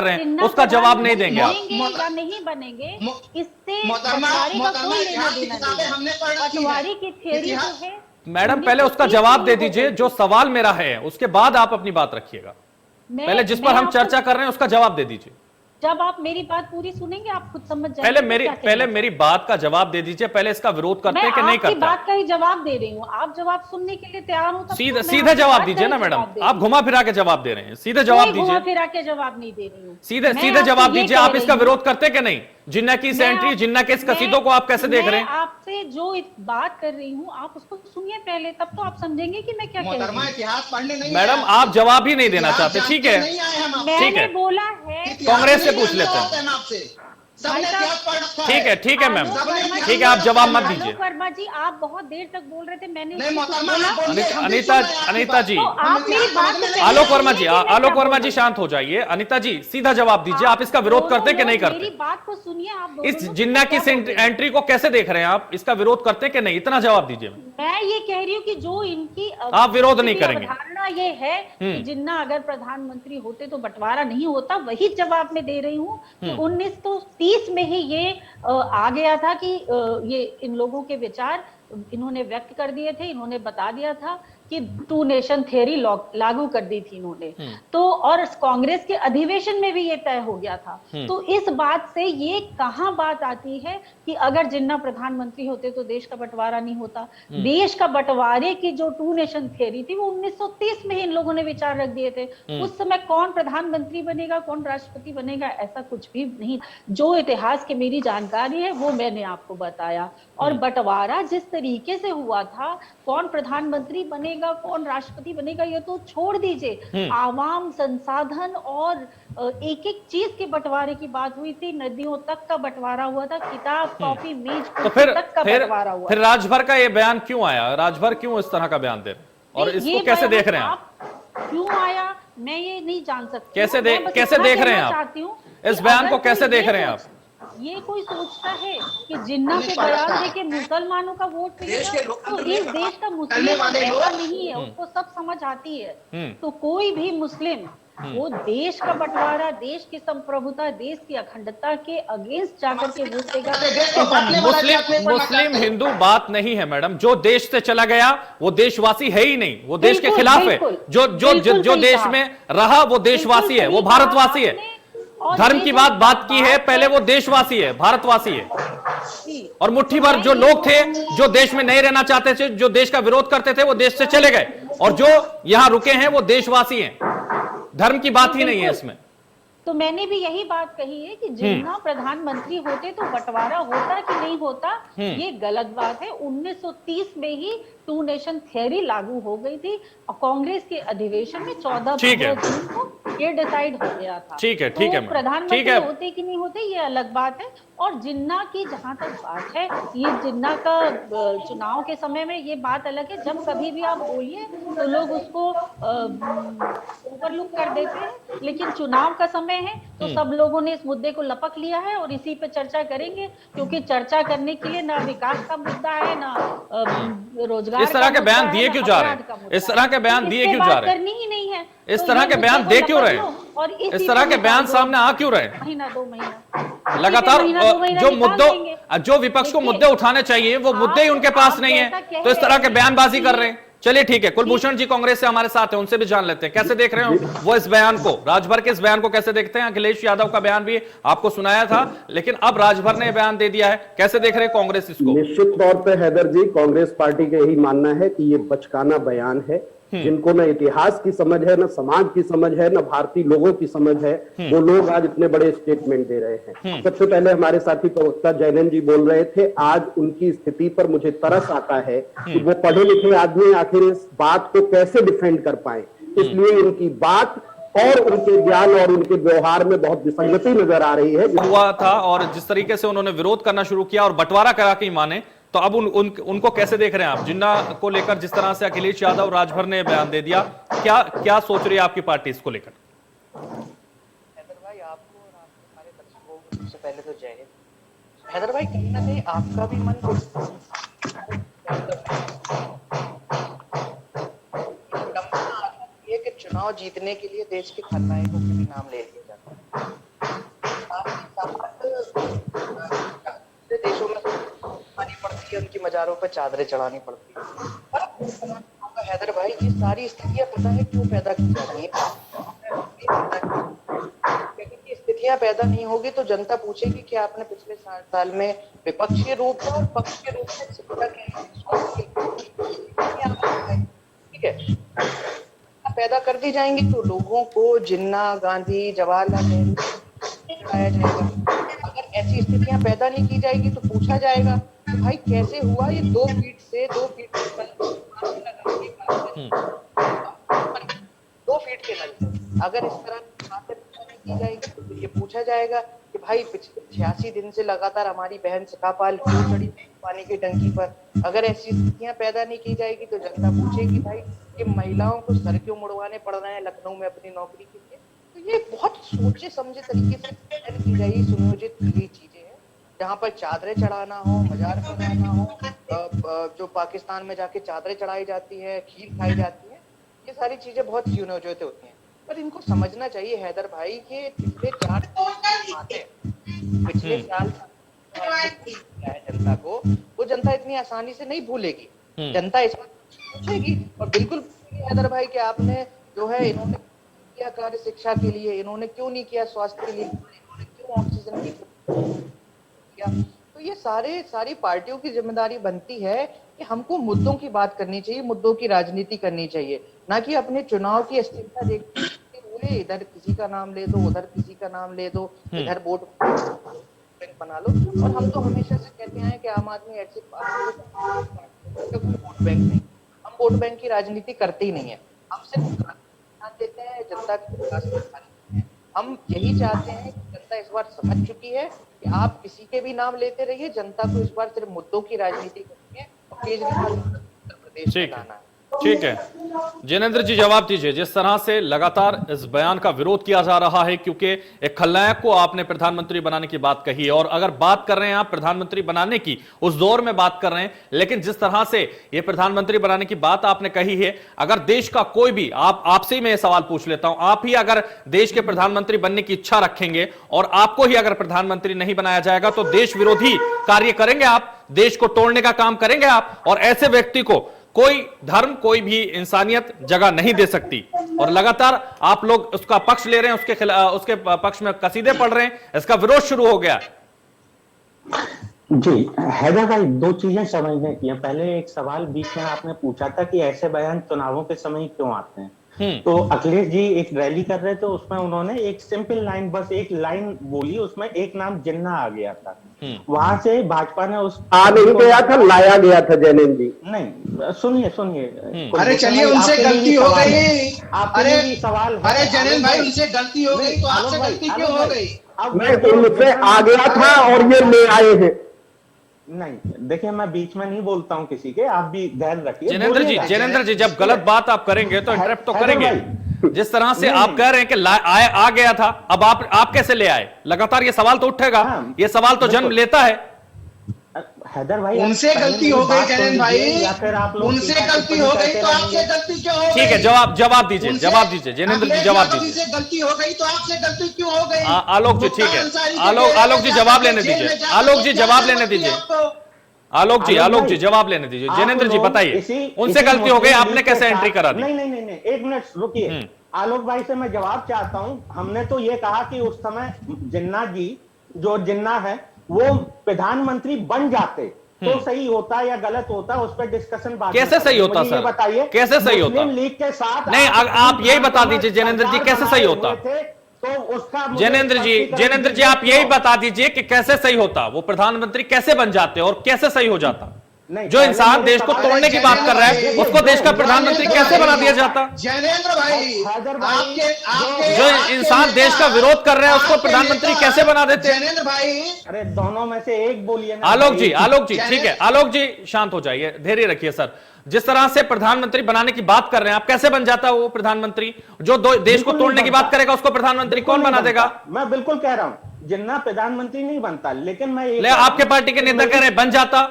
रहे हैं, उसका जवाब नहीं देंगे आप?
या नहीं बनेंगे, इससे बंटवारे का कोई लेना देना नहीं। बंटवारे की थ्योरी जो है
मैडम, पहले उसका जवाब दे दीजिए। जो सवाल मेरा है उसके बाद आप अपनी बात रखिएगा। पहले जिस पर हम चर्चा कर रहे हैं उसका जवाब दे दीजिए।
जब आप मेरी बात पूरी सुनेंगे आप खुद समझ जाएंगे।
पहले मेरी बात का जवाब दे दीजिए। पहले इसका विरोध करते हैं कि नहीं करते?
मैं आपकी बात का ही जवाब दे रही हूँ, आप जवाब सुनने के लिए तैयार हो?
सीधे जवाब दीजिए ना मैडम, आप घुमा फिरा के जवाब दे रहे हैं। सीधे जवाब दीजिए।
घुमा फिरा के जवाब नहीं दे रही हूँ,
सीधे जवाब दीजिए। आप इसका विरोध करते कि नहीं? जिन्ना की इस एंट्री, जिन्ना के इस कसीदों को आप कैसे देख रहे हैं?
आपसे जो बात कर रही हूँ आप उसको सुनिए पहले, तब तो आप समझेंगे कि मैं क्या कह रही हूँ।
इतिहास पढ़ने नहीं,
मैडम आप जवाब ही नहीं देना चाहते, ठीक है,
मैंने बोला है
कांग्रेस से पूछ लेते हैं। ठीक है मैम, ठीक है, आप जवाब मत दीजिए।
वर्मा जी, आप बहुत देर तक बोल रहे थे, मैंने
अनीता जी,
आप मेरी बात
आलोक वर्मा जी शांत हो जाइए। अनीता जी सीधा जवाब दीजिए, आप इसका विरोध करते कि नहीं करते?
मेरी बात को सुनिए। आप
इस जिन्ना की एंट्री को कैसे देख रहे हैं आप? इसका विरोध करते कि नहीं? इतना जवाब दीजिए।
मैं ये कह रही हूँ कि जो इनकी
आप विरोध नहीं करेंगे,
धारणा ये है कि जिन्ना अगर प्रधानमंत्री होते तो बंटवारा नहीं होता, वही जवाब मैं दे रही हूँ कि 1930 में ही ये आ गया था कि ये इन लोगों के विचार इन्होंने व्यक्त कर दिए थे, इन्होंने बता दिया था कि 2 नेशन थ्योरी लागू कर दी थी इन्होंने, तो और कांग्रेस के अधिवेशन में भी ये तय हो गया था। तो इस बात से ये कहां बात आती है कि अगर जिन्ना प्रधानमंत्री होते तो देश का बंटवारा नहीं होता? देश का बंटवारे की जो 2 नेशन थ्योरी थी वो 1930 में ही इन लोगों ने विचार रख दिए थे। उस समय कौन प्रधानमंत्री बनेगा, कौन राष्ट्रपति बनेगा, ऐसा कुछ भी नहीं। जो इतिहास की मेरी जानकारी है वो मैंने आपको बताया। और बंटवारा जिस तरीके से हुआ था, कौन प्रधानमंत्री बनेगा, कौन राष्ट्रपति बनेगा, ये तो छोड़ दीजिए। आवाम, संसाधन और एक एक चीज के बंटवारे की बात हुई थी। नदियों तक का बंटवारा हुआ था, किताब, कॉपी, मेज
तो
तक का बंटवारा हुआ।
फिर राजभर का ये बयान क्यों आया? राजभर क्यों इस तरह का बयान दे रहे हैं, और इसको कैसे देख रहे हैं आप?
क्यों आया मैं ये नहीं जान सकती।
कैसे देख रहे हैं आप इस बयान को? कैसे देख रहे हैं आप?
ये कोई सोचता है कि जिन्ना को बयान देके मुसलमानों का वोट मिलेगा, तो इस देश का मुस्लिम ऐसा नहीं है, उसको सब समझ आती है। तो कोई भी मुस्लिम वो देश का बंटवारा, देश की संप्रभुता, देश की अखंडता के अगेंस्ट जाकर के वोट देगा।
मुस्लिम हिंदू बात नहीं है मैडम। जो देश से चला गया वो देशवासी है ही नहीं, वो देश के खिलाफ है। जो देश में रहा वो देशवासी है, वो भारतवासी है। धर्म की बात की है, पहले वो देशवासी है, भारतवासी है। और मुट्ठी भर जो लोग थे जो देश में नहीं रहना चाहते थे, जो देश का विरोध करते थे, वो देश से चले गए, और जो यहां रुके हैं वो देशवासी हैं। धर्म की बात ही नहीं है इसमें।
तो मैंने भी यही बात कही है कि जिन्ना प्रधानमंत्री होते तो बंटवारा होता कि नहीं होता, ये गलत बात है। 1930 में ही टू नेशन थियरी लागू हो गई थी और कांग्रेस के अधिवेशन में 14 जून को ये डिसाइड हो गया था।
ठीक है
प्रधानमंत्री होते कि नहीं होते ये अलग बात है। और जिन्ना की जहां तक बात है, ये जिन्ना का चुनाव के समय में ये बात अलग है। जब कभी भी आप बोलिए तो लोग उसको ओवरलुक कर देते हैं, लेकिन चुनाव का समय है तो सब लोगों ने इस मुद्दे को लपक लिया है और इसी पे चर्चा करेंगे, क्योंकि चर्चा करने के लिए ना विकास का मुद्दा है, ना रोजगार।
इस तरह के बयान दिए क्यों जा रहे हैं? इस तरह के बयान दिए क्यों जा रहे हैं?
करनी ही नहीं है।
इस तरह के बयान दे क्यों रहे हैं?
और
इस तरह के बयान सामने आ क्यों रहे हैं?
महीना 2 महीना
लगातार जो विपक्ष को मुद्दे उठाने चाहिए वो मुद्दे ही उनके पास नहीं है, तो इस तरह के बयानबाजी कर रहे हैं। चलिए ठीक है, कुलभूषण जी कांग्रेस से हमारे साथ हैं, उनसे भी जान लेते हैं कैसे देख रहे हो वो इस बयान को, राजभर के इस बयान को कैसे देखते हैं? अखिलेश यादव का बयान भी आपको सुनाया था, लेकिन अब राजभर ने बयान दे दिया है, कैसे देख रहे हैं कांग्रेस इसको?
निश्चित तौर पे हैदर जी, कांग्रेस पार्टी का यही मानना है कि ये बचकाना बयान है। जिनको न इतिहास की समझ है, न समाज की समझ है, न भारतीय लोगों की समझ है, वो लोग आज इतने बड़े स्टेटमेंट दे रहे हैं। सबसे पहले हमारे साथी प्रवक्ता जैनन जी बोल रहे थे, आज उनकी स्थिति पर मुझे तरस आता है कि वो पढ़े लिखे आदमी आखिर इस बात को कैसे डिफेंड कर पाए। इसलिए उनकी बात और उनके ज्ञान और उनके व्यवहार में बहुत विसंगति नजर आ रही है।
हुआ था और जिस तरीके से उन्होंने विरोध करना शुरू किया और बंटवारा करा के माने, तो अब उनको कैसे देख रहे हैं आप? जिन्ना को लेकर जिस तरह से अखिलेश यादव, राजभर ने बयान दे दिया, क्या सोच रही है आपकी पार्टी इसको लेकर?
हैदर भाई, आपको और आपके सारे दर्शकों को सबसे पहले तो जय हिंद। हैदर भाई, कहीं ना कहीं आपका भी मन ये कि चुनाव जीतने के लिए देश के खलनायकों के भी नाम ले लिया जाता है। देशों में पानी पड़ती है, उनकी मजारों पर चादरें चढ़ानी पड़ती है। हैदर भाई, ये सारी स्थितियां पता है क्यों पैदा की जा रही है? क्योंकि स्थितियां पैदा नहीं होगी तो जनता पूछेगी कि आपने पिछले 60 साल में विपक्ष के रूप में और पक्ष के रूप में सत्ता ठीक है पैदा कर दी जाएंगी, तो लोगों को जिन्ना, गांधी, जवाहरलाल नेहरू दिखाया जाएगा। अगर ऐसी स्थितियां पैदा नहीं की जाएगी तो पूछा जाएगा कि भाई कैसे हुआ ये 2 फीट से 2 फीट के नल। अगर इस तरह की बातें की जाएगी तो ये पूछा जाएगा कि भाई पिछले 86 दिन से लगातार हमारी बहन सकापाल क्यों चढ़ी पानी की टंकी पर। अगर ऐसी स्थितियां पैदा नहीं की जाएगी तो जनता पूछेगी भाई कि महिलाओं को सर क्यों मुड़वाने पड़ रहे हैं लखनऊ में अपनी नौकरी के लिए। तो ये बहुत सोचे समझे तरीके से की गई सुनियोजित की गई चीजें हैं, जहाँ पर चादरें चढ़ाना हो, मजार बनाना हो, जो पाकिस्तान में जाके चादरें चढ़ाई जाती है, खीर खाई जाती है, ये सारी चीजें बहुत सुनियोजित होती हैं। पर इनको समझना चाहिए हैदर भाई कि पिछले 4 पिछले साल जनता को वो जनता इतनी आसानी से नहीं भूलेगी। जनता इस बात पूछेगी और बिल्कुल हैदर भाई कि आपने जो है इन्होंने किया कार्य शिक्षा के लिए, इन्होंने क्यों नहीं किया स्वास्थ्य के लिए, इन्होंने क्यों ऑक्सीजन की किया। तो ये सारी पार्टियों की जिम्मेदारी बनती है कि हमको मुद्दों की बात करनी चाहिए, मुद्दों की राजनीति करनी चाहिए, ना कि अपने चुनाव की अस्थिरता देखते हुए इधर किसी का नाम ले दो, उधर किसी का नाम ले दो, इधर वोट बैंक बना लो। और हम तो हमेशा से कहते हैं कि आम आदमी ऐसे वोट बैंक नहीं, हम वोट बैंक की राजनीति करते ही नहीं है। हम सिर्फ ध्यान देते हैं जनता के विकास में। हम यही चाहते हैं कि जनता इस बार समझ चुकी है कि आप किसी के भी नाम लेते रहिए, जनता को इस बार सिर्फ मुद्दों की राजनीति करनी है और केजरीवाल उत्तर प्रदेश में लाना है।
ठीक है। जिनेंद्र जी जवाब दीजिए। जिस तरह से लगातार इस बयान का विरोध किया जा रहा है, क्योंकि एक खलनायक को आपने प्रधानमंत्री बनाने की बात कही है, और अगर बात कर रहे हैं आप प्रधानमंत्री बनाने की, उस दौर में बात कर रहे हैं, लेकिन जिस तरह से यह प्रधानमंत्री बनाने की बात आपने कही है, अगर देश का कोई भी, आपसे ही मैं यह सवाल पूछ लेता हूं, आप ही अगर देश के प्रधानमंत्री बनने की इच्छा रखेंगे और आपको ही अगर प्रधानमंत्री नहीं बनाया जाएगा तो देश विरोधी कार्य करेंगे आप, देश को तोड़ने का काम करेंगे आप, और ऐसे व्यक्ति को कोई धर्म, कोई भी इंसानियत जगह नहीं दे सकती। और लगातार आप लोग उसका पक्ष ले रहे हैं, उसके पक्ष में कसीदे पढ़ रहे हैं, इसका विरोध शुरू हो गया।
जी हैदर भाई, दो चीजें समझने की हैं। पहले एक सवाल बीच में आपने पूछा था कि ऐसे बयान चुनावों के समय क्यों आते हैं। तो अखिलेश जी एक रैली कर रहे थे, उसमें उन्होंने एक सिंपल लाइन, बस एक लाइन बोली, उसमें एक नाम जिन्ना आ गया था। वहां से भाजपा ने उस
आ नहीं गया था, लाया गया था जैनेन्द्र जी।
नहीं, सुनिए
अरे चलिए, उनसे गलती हो गई।
अरे सवाल,
अरे जैनेन्द्र भाई, उनसे गलती हो गई तो आपसे गलती क्यों हो गई?
मैं उनसे आ गया था और ये ले आए हैं।
नहीं देखिए, मैं बीच में नहीं बोलता हूं किसी के, आप भी ध्यान रखिए।
जिनेंद्र जी जब गलत बात आप करेंगे तो इंटरप्ट तो करेंगे। जिस तरह से आप कह रहे हैं कि आ गया था, अब आप कैसे ले आए? लगातार ये सवाल तो उठेगा, ये सवाल तो जन्म लेता है।
हैदर भाई,
उनसे गलती हो गई जैनेन्द्र भाई, या फिर आप लोग उनसे गलती हो गई तो आपसे गलती क्यों हो गई?
ठीक है, जवाब दीजिए जिनेंद्र जी, जवाब दीजिए।
गलती हो गई तो आपसे गलती क्यों हो गई?
आलोक जी, ठीक है, आलोक जी जवाब लेने दीजिए, आलोक जी जवाब लेने दीजिए, आलोक जी जवाब लेने दीजिए। जिनेंद्र जी बताइए, उनसे गलती हो गई, आपने कैसे एंट्री करा दी?
नहीं, एक मिनट रुकिए। आलोक भाई से मैं जवाब चाहता हूं। हमने तो ये कहा कि उस समय जिन्ना जी, जो जिन्ना है, वो प्रधानमंत्री बन जाते तो सही होता या गलत होता, उस पर डिस्कशन
कैसे सही होता सर?
बताइए
कैसे सही होता?
मुस्लिम लीग के साथ
नहीं, आप यही बता दीजिए जिनेंद्र जी, कैसे सही होता?
तो उसका
जिनेंद्र जी आप यही बता दीजिए कि कैसे सही होता, वो प्रधानमंत्री कैसे बन जाते और कैसे सही हो जाता? जो इंसान देश को तोड़ने की बात कर रहा है, उसको देश का प्रधानमंत्री कैसे बना दिया जाता?
जैनेन्द्र भाई, आपके
जो इंसान देश का विरोध कर रहे हैं, उसको प्रधानमंत्री कैसे बना देते?
जैनेन्द्र भाई,
अरे दोनों में से एक बोलिए।
आलोक जी ठीक है, आलोक जी शांत हो जाइए, धैर्य रखिए सर। जिस तरह से प्रधानमंत्री बनाने की बात कर रहे हैं आप, कैसे बन जाता वो प्रधानमंत्री? जो देश को तोड़ने की बात करेगा, उसको प्रधानमंत्री कौन बना देगा?
मैं बिल्कुल कह रहा हूं, जिन्ना प्रधानमंत्री नहीं बनता, लेकिन मैं
आपके पार्टी के नेता कह रहे बन जाता,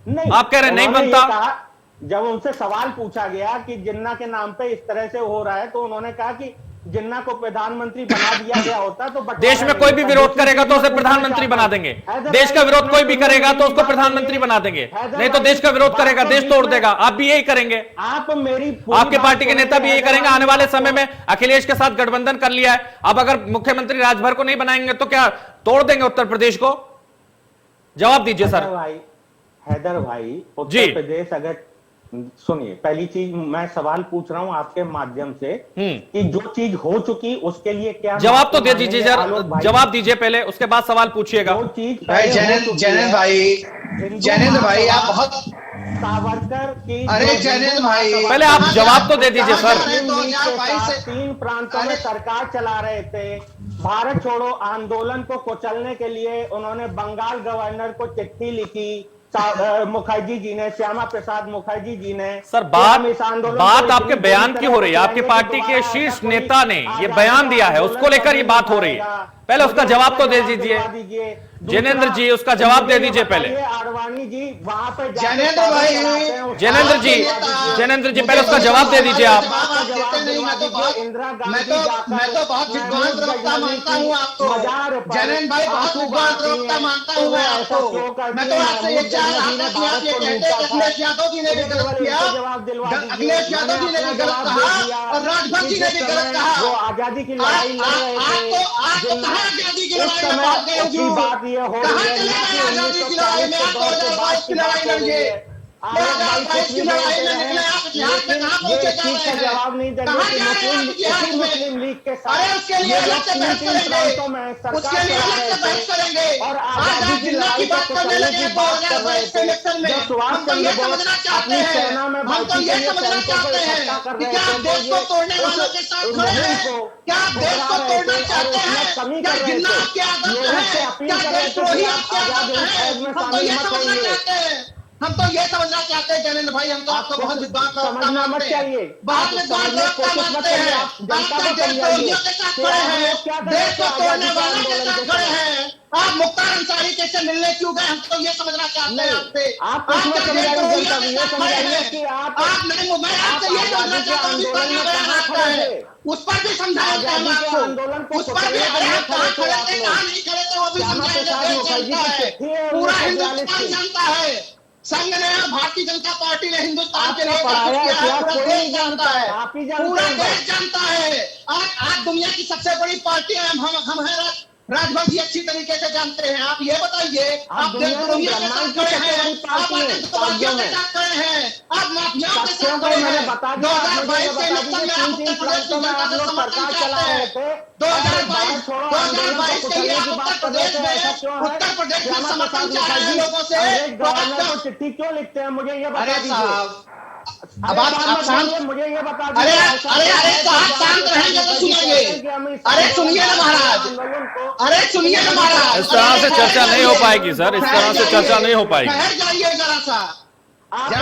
नहीं,
आप कह रहे नहीं बनता।
जब उनसे सवाल पूछा गया कि जिन्ना के नाम पे इस तरह से हो रहा है, तो उन्होंने कहा कि जिन्ना को प्रधानमंत्री बना दिया गया होता तो
देश में कोई भी विरोध करेगा तो उसे प्रधानमंत्री बना देंगे। देश का विरोध कोई भी करेगा तो उसको प्रधानमंत्री बना देंगे, नहीं तो देश का विरोध करेगा, देश तोड़ देगा। आप भी यही करेंगे, आपके पार्टी के नेता भी यही करेंगे। आने वाले समय में अखिलेश के साथ गठबंधन कर लिया है, अब अगर मुख्यमंत्री राजभर को नहीं बनाएंगे तो क्या तोड़ देंगे उत्तर प्रदेश को? जवाब दीजिए सर।
हैदर भाई, उत्तर प्रदेश, अगर सुनिए, पहली चीज मैं सवाल पूछ रहा हूं आपके माध्यम से कि जो चीज हो चुकी उसके लिए क्या
जवाब तो दे दीजिए सर, जवाब दीजिए पहले, उसके बाद सवाल पूछिएगा।
वो चीज
जैनेन्द्र भाई आप बहुत
सावरकर की,
अरे जैनेन्द्र भाई
पहले आप जवाब तो दे दीजिए सर।
3 प्रांतों में सरकार चला रहे थे, भारत छोड़ो आंदोलन को कुचलने के लिए उन्होंने बंगाल गवर्नर को चिट्ठी लिखी, मुखर्जी जी ने, श्यामा प्रसाद मुखर्जी जी ने।
सर बात आपके बयान की हो रही है, आपकी पार्टी के शीर्ष नेता ने ये बयान दिया है, उसको लेकर ये बात हो रही है। पहले उसका जवाब तो दे दीजिए जिनेंद्र जी, उसका जवाब दे दीजिए पहले।
आडवाणी जी वहां पे
जिनेंद्र भाई,
जिनेंद्र जी पहले उसका जवाब दे दीजिए आप।
मैं तो बहुत विद्वान प्रवक्ता मानता हूँ आपको जिनेंद्र भाई, बहुत विद्वान प्रवक्ता मानता हूँ मैं आपको। मैं तो आपसे ये चाह रहा था कि आप ये कहते अखिलेश यादव जी ने भी गलत किया, अखिलेश यादव जी ने भी गलत कहा और राजभर जी ने भी गलत कहा।
वो आजादी की लड़ाई लड़ रहे थे,
आपको कहाँ आजादी की लड़ाई में बात करेंगे?
बात ये हो रही है,
आजादी की लड़ाई में आप 2022 की लड़ाई लड़िए, 2022 की लड़ाई में निकले आप इतिहास में कहाँ पहुंचे जा रहे हैं?
जवाब नहीं देंगे मुस्लिम लीग के साथ।
अरे उसके लिए अलग से बहस करेंगे, उसके लिए अलग से बहस करेंगे।
और
आज आप जिन्ना की बात करने लगे 2022 के इलेक्शन में, हम तो ये समझना चाहते हैं, हम तो ये समझना चाहते हैं कि क्या आप देश को तोड़ने वालों के साथ खड़े हैं? क्या आप देश को तोड़ना चाहते हैं? क्या जिन्ना आपके आदर्श है? क्या देशद्रोही आपके आदर्श है? हम तो ये समझना चाहते हैं। हम तो ये समझना चाहते हैं ज्ञानेंद्र भाई, हम तो आपको बहुत विद्वान
समझना मत चाहिए,
बहुत विद्वान मानते हैं। आप देशद्रोहियों के साथ खड़े हैं, देश को तोड़ने वालों के साथ खड़े हैं। आप मुख्तार अंसारी कैसे मिलने क्यों गए, हम तो ये समझना चाहते हैं आपसे। आप नहीं, मैं आपसे ये समझना चाहता हूँ उस पर भी समझाया आपको, उस पर भी आप कहाँ खड़े थे कहाँ नहीं खड़े थे वो भी समझाया। पूरा हिंदुस्तान जानता है, संघ ने, भारतीय जनता पार्टी ने हिंदुस्तान के लिए पूरा देश जानता है, पूरा देश जानता है। आज दुनिया की सबसे बड़ी पार्टी है, हम हैं। राजभर जी अच्छी तरीके से जानते हैं। आप ये बताइए, आप देशद्रोहियों के साथ खड़े हैं, आप आतंकवादियों के साथ खड़े हैं, आप माफियाओं के साथ खड़े हैं। 2022 के इलेक्शन में आप उत्तर प्रदेश की जनता से समर्थन चाहते हैं। 2022 के लिए आप उत्तर प्रदेश में समर्थन चाह रहे हैं लोगों से।
चिट्ठी क्यों लिखते हैं, मुझे ये बता दीजिए।
अब आप शांत,
मुझे ये बता
अरे साहब शांत रहेंगे तो सुनिए। अरे सुनिए ना महाराज, अरे सुनिए ना महाराज।
इस तरह से चर्चा नहीं हो पाएगी सर, इस तरह से चर्चा नहीं हो पाएगी।
ठहर जाइए जरा सा,
आप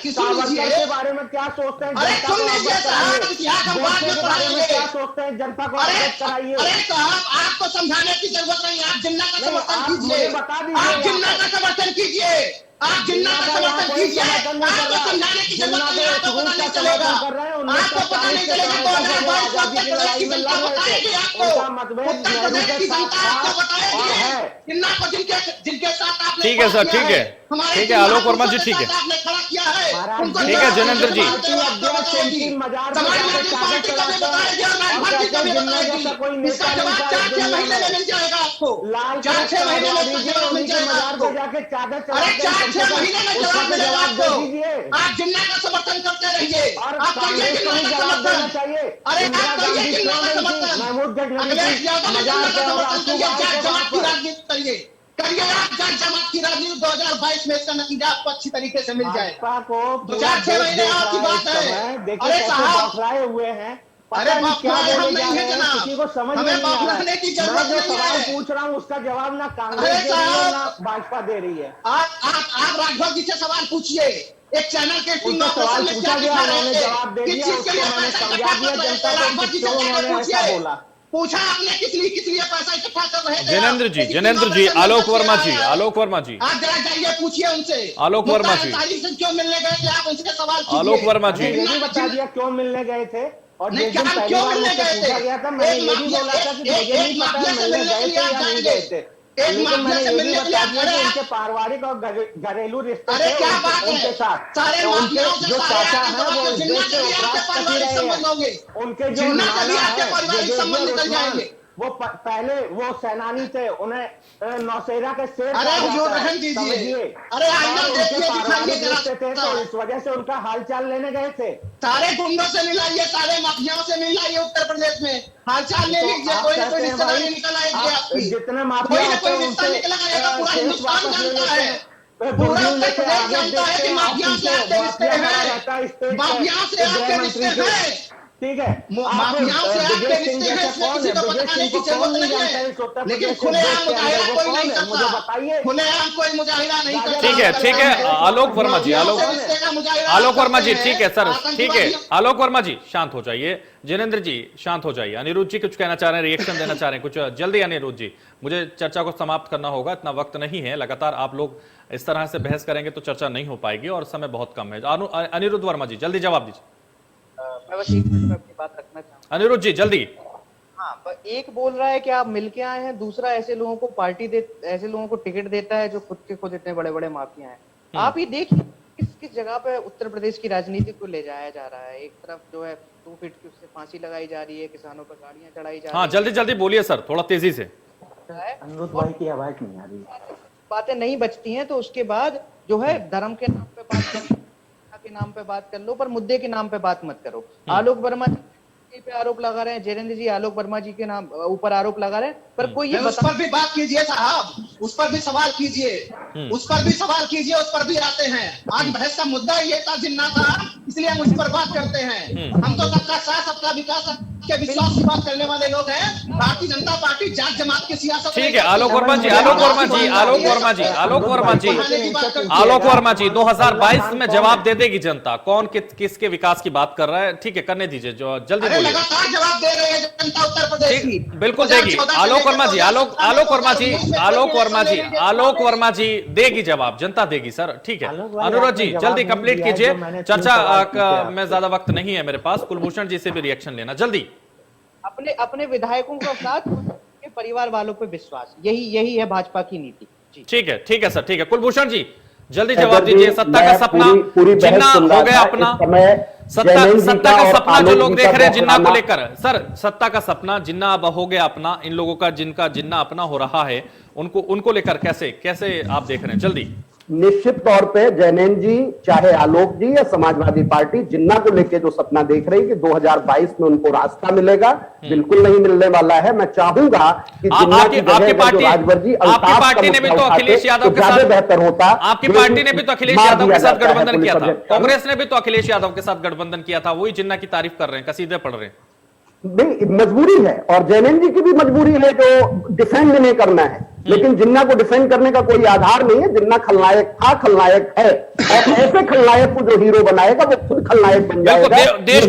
सावरकर के बारे में क्या सोचते हैं?
अरे सुन लीजिए साहब, इतिहास हम बाद में पढ़ाएंगे।
क्या सोचते हैं, जनता को अवगत कराइए।
अरे साहब आपको समझाने की जरूरत नहीं, आप जिन्ना का समर्थन कीजिए, आप जिन्ना का समर्थन कीजिए, आप जिन्ना का समर्थन कीजिए। आपको समझाने की जरूरत नहीं, आपको पता नहीं चलेगा, आपको पता नहीं चलेगा। 2022 को उत्तर प्रदेश की जनता बताएगी आपको, उत्तर प्रदेश की जनता आपको बताएगी जिन्ना को, जिनके साथ आपने
ठीक है सर, ठीक है, ठीक है आलोक वर्मा जी, ठीक है,
आपने खड़ा किया है,
ठीक है ज्ञानेंद्र जी।
इसका जवाब 4-6 महीने में मिल जाएगा आपको, 4-6 महीने में मिल जाएगा आपको। अरे 4-6 महीने में जवाब मिलेगा आपको। आप जिन्ना का समर्थन करते रहिए, आप करिए जिन्ना का समर्थन। अरे आप करिए जिन्ना का समर्थन, अखिलेश यादव ने जिन्ना का समर्थन करिए, जाट जमात की राजनीति करिए, आप जाट जमात की राजनीति 2022 में इसका नतीजा आपको अच्छी तरीके से मिल जाए। 4-6 महीने आपकी बात है। अरे साहब
हुए हैं,
अरे क्या हम नहीं है जनाब,
किसी को समझ
हमें बात की जरूरत नहीं है।
पूछ रहा हूँ उसका जवाब ना कांग्रेस दे रही है ना भाजपा दे रही है।
आप राघव जी से सवाल पूछिए, एक चैनल के
सवाल पूछा गया, उन्होंने जवाब दे दिया, उसको मैंने समझा दिया जनता को क्यों उन्होंने ऐसा बोला।
पूछा आपने किस लिए पैसा इकट्ठा कर रहे थे।
ज्ञानेंद्र जी, आलोक वर्मा जी, आलोक वर्मा जी,
आप जरा जाइए पूछिए उनसे,
आलोक वर्मा जी
से क्यों मिलने गए थे, आप उनसे सवाल कीजिए।
आलोक वर्मा जी,
ये भी बता दिया क्यों मिलने गए थे, और
नहीं क्या क्यों मिलने गए थे।
गया था, मैंने ये भी बोला था कि मुझे नहीं पता मिलने गए थे या नहीं गए थे, लेकिन मैंने ये भी बता दिया कि उनके पारिवारिक और घरेलू रिश्ते थे उनके साथ, उनके जो चाचा है वो इस देश से उपराष्ट्रपति रहे हैं, उनके जो नाना है वो पहले वो सेनानी थे, उन्हें नौसेना के शेर
समझिए। अरे
थे, तो इस वजह से उनका हालचाल लेने गए थे।
सारे गुंडों से मिलाइए, सारे माफियाओं से मिलाइए उत्तर प्रदेश में, हालचाल ले लीजिए, कोई ना कोई रिश्तेदारी निकल आएगी आपकी,
जितने माफिया
कोई रिश्ता निकल आएगा। पूरा हिंदुस्तान जानता है, पूरा उत्तर प्रदेश जानता है कि माफियाओं से आपके रिश्ते हैं, माफियाओं से आपके रिश्ते हैं,
ठीक है।
माफियाओं से आपके रिश्ते हैं, इसमें किसी को बताने की जरूरत नहीं है, लेकिन खुलेआम मुजाहिरा कोई नहीं करता, खुलेआम कोई मुजाहिरा नहीं करता।
ठीक है आलोक वर्मा जी, आलोक वर्मा जी, ठीक है सर, ठीक है आलोक वर्मा जी शांत हो जाइए, ज्ञानेंद्र जी शांत हो जाइए। अनिरुद्ध जी कुछ कहना चाह रहे हैं, रिएक्शन देना चाह रहे हैं, कुछ जल्दी अनिरुद्ध जी, मुझे चर्चा को समाप्त करना होगा, इतना वक्त नहीं है, लगातार आप लोग इस तरह से बहस करेंगे तो चर्चा नहीं हो पाएगी और समय बहुत कम है। अनिरुद्ध वर्मा जी जल्दी जवाब दीजिए।
मैं बस 1 मिनट में अपनी बात रखना चाहूँगा।
अनिरुद्ध जी जल्दी।
हाँ, पर एक बोल रहा है कि आप मिलके आए हैं, दूसरा ऐसे लोगों को ऐसे लोगों को टिकट देता है जो खुद इतने बड़े बड़े माफिया हैं। आप ये देखिए किस जगह पे उत्तर प्रदेश की राजनीति को ले जाया जा रहा है। एक तरफ जो है 2 फीट की उससे फांसी लगाई जा रही है, किसानों पर गाड़ियां चढ़ाई जा रही है।
हाँ जल्दी जल्दी बोलिए सर, थोड़ा तेजी से।
अनिरुद्ध भाई की आवाज नहीं आ रही,
बातें नहीं बचती हैं तो उसके बाद जो है धर्म के नाम पे बात कर लो, के नाम पे बात कर लो, पर मुद्दे के नाम पे बात मत करो। आलोक वर्मा जी पे आरोप लगा रहे हैं, जयेंद्र जी आलोक वर्मा जी के नाम ऊपर आरोप लगा रहे हैं, पर कोई ये
उस पर भी बात कीजिए साहब, उस पर भी सवाल कीजिए, उस पर भी सवाल कीजिए, उस पर भी आते हैं। आज बहस का मुद्दा ये था जिन्ना था इसलिए हम उस पर बात करते हैं। हम तो सबका साथ सबका विकास के विश्वास की बात करने वाले लोग हैं। भारतीय जनता पार्टी जात जमात की सियासत।
ठीक है आलोक वर्मा जी, आलोक वर्मा जी, आलोक वर्मा जी, आलोक वर्मा जी, आलोक वर्मा जी, 2022 में जवाब दे देगी जनता कौन किसके विकास की बात कर रहा है। ठीक है करने दीजिए, जो जल्दी बोलिए।
लगातार जवाब दे रही है जनता उत्तर प्रदेश की।
बिल्कुल देगी आलोक वर्मा जी, आलोक वर्मा जी, आलोक वर्मा जी, आलोक वर्मा जी देगी जवाब, जनता देगी सर। ठीक है अनुरोध जी जल्दी कंप्लीट कीजिए चर्चा में, ज्यादा वक्त नहीं है मेरे पास। कुलभूषण जी से भी रिएक्शन लेना जल्दी।
अपने विधायकों का साथ, उनके परिवार वालों पर विश्वास, यही है भाजपा की नीति।
ठीक है सर, ठीक है कुलभूषण जी जल्दी जवाब दीजिए। सत्ता का सपना जिन्ना हो गया अपना, सत्ता का सपना जो लोग देख रहे हैं जिन्ना को लेकर, सर सत्ता का सपना जिन्ना अब हो गया अपना, इन लोगों का जिनका जिन्ना अपना हो रहा है उनको लेकर कैसे आप देख रहे हैं जल्दी।
निश्चित तौर पे जैनेन जी, चाहे आलोक जी या समाजवादी पार्टी, जिन्ना को लेके जो सपना देख रही है कि 2022 में उनको रास्ता मिलेगा, बिल्कुल नहीं मिलने वाला है। मैं चाहूंगा कि जिन्ना की जगह जो राजभर जी
आपकी पार्टी ने भी तो अखिलेश यादव के साथ
बेहतर होता।
आपकी पार्टी ने भी तो अखिलेश यादव के साथ गठबंधन किया था, कांग्रेस ने भी तो अखिलेश यादव के साथ गठबंधन किया था, वही जिन्ना की तारीफ कर रहे हैं, कसीदे पढ़ रहे हैं।
नहीं, मजबूरी है और जैनेन जी की भी मजबूरी है जो डिफेंड नहीं करना है, लेकिन जिन्ना को डिफेंड करने का कोई आधार नहीं है। जिन्ना खलनायक था, खलनायक है, और ऐसे खलनायक को जो हीरो बनाएगा वो खुद खलनायक बन जाएगा।
देश